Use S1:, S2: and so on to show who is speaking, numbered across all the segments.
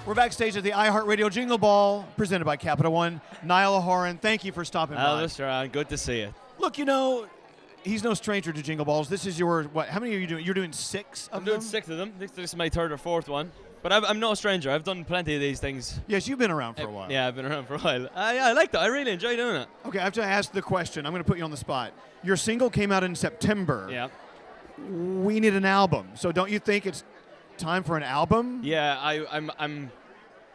S1: We're backstage at the iHeartRadio Jingle Ball, presented by Capital One. Niall Horan, thank you for stopping by.
S2: Elvis Duran, good to see you.
S1: Look, you know, he's no stranger to Jingle Balls. This is your, what, how many are you doing? You're doing 6 of them?
S2: I'm doing 6 of them. This is my 3rd or 4th one. But I'm no stranger. I've done plenty of these things.
S1: Yes, you've been around for a while.
S2: Yeah, I've been around for a while. Yeah, I like that. I really enjoy doing it.
S1: Okay, I have to ask the question. I'm going to put you on the spot. Your single came out in September.
S2: Yeah.
S1: We need an album. So don't you think it's time for an album?
S2: Yeah, I'm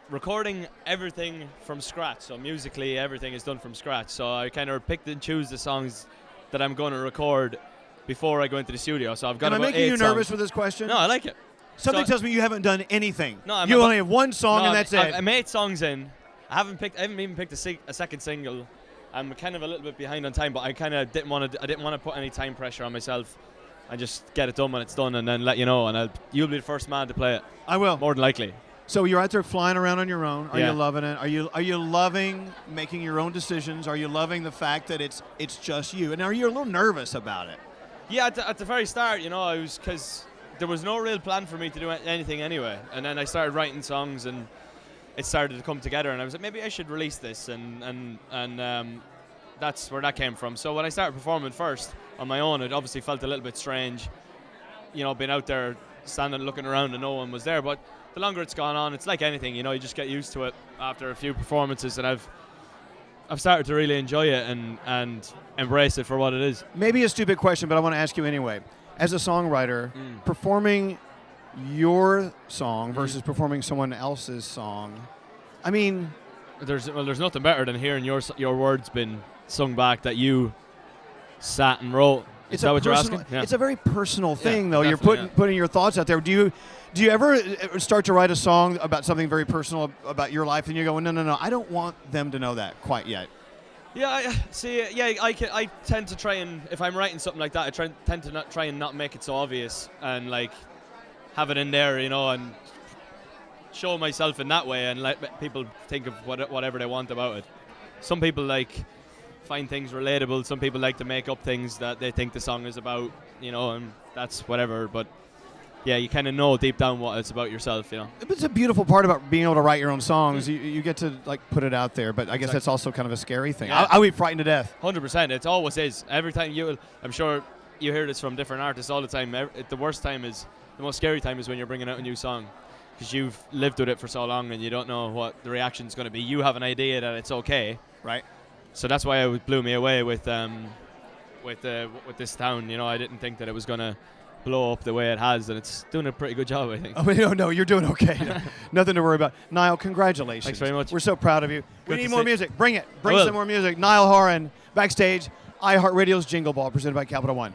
S2: recording everything from scratch. So musically, everything is done from scratch. So I kind of pick and choose the songs that I'm going to record before I go into the studio. So I've got
S1: Am I
S2: about
S1: making
S2: 8
S1: you nervous
S2: songs.
S1: with this question?
S2: No, I like it.
S1: Something
S2: So-
S1: tells me you haven't done anything.
S2: No,
S1: you only have one song and that's it.
S2: I'm 8 songs in. I haven't even picked a second single. I'm kind of a little bit behind on time, but I kind of didn't want to put any time pressure on myself. I just get it done when it's done, and then let you know. And you'll be the first man to play it.
S1: I will.
S2: More than likely.
S1: So you're out there flying around on your own. Are
S2: Yeah.
S1: you loving it? Are you loving making your own decisions? Are you loving the fact that it's just you? And are you a little nervous about it?
S2: Yeah, at the very start, you know, I was, because there was no real plan for me to do anything anyway. And then I started writing songs, and it started to come together. And I was like, maybe I should release this, and that's where that came from. So when I started performing first on my own, it obviously felt a little bit strange, you know, being out there standing looking around and no one was there. But the longer it's gone on, it's like anything, you know, you just get used to it after a few performances, and I've started to really enjoy it and embrace it for what it is.
S1: Maybe a stupid question, but I want to ask you anyway. As a songwriter, performing your song versus performing someone else's song, I mean,
S2: There's nothing better than hearing your words been sung back that you sat and wrote. Is that what you're asking? Yeah.
S1: It's a very personal thing, though. You're
S2: definitely,
S1: putting your thoughts out there. Do you ever start to write a song about something very personal about your life, and you go, no, I don't want them to know that quite yet?
S2: Yeah, I tend to try and, if I'm writing something like that, I tend to try and not make it so obvious, and like have it in there, you know, and show myself in that way, and let people think of whatever they want about it. Some people like find things relatable. Some people like to make up things that they think the song is about, you know, and that's whatever. But yeah, you kind of know deep down what it's about yourself, you know.
S1: It's a beautiful part about being able to write your own songs. You get to like put it out there, but I guess that's also kind of a scary thing.
S2: Yeah.
S1: I would be frightened to death.
S2: 100%. It always is. Every time I'm sure you hear this from different artists all the time. The most scary time is when you're bringing out a new song, because you've lived with it for so long and you don't know what the reaction's going to be. You have an idea that it's okay,
S1: right?
S2: So that's why it blew me away with this town. You know, I didn't think that it was going to blow up the way it has, and it's doing a pretty good job, I think.
S1: Oh, no, you're doing okay. Nothing to worry about. Niall, congratulations.
S2: Thanks very much.
S1: We're so proud of you. We
S2: Good
S1: need
S2: to
S1: more
S2: see-
S1: music. Bring it. Bring
S2: will.
S1: some more music. Niall Horan, backstage, iHeartRadio's Jingle Ball, presented by Capital One.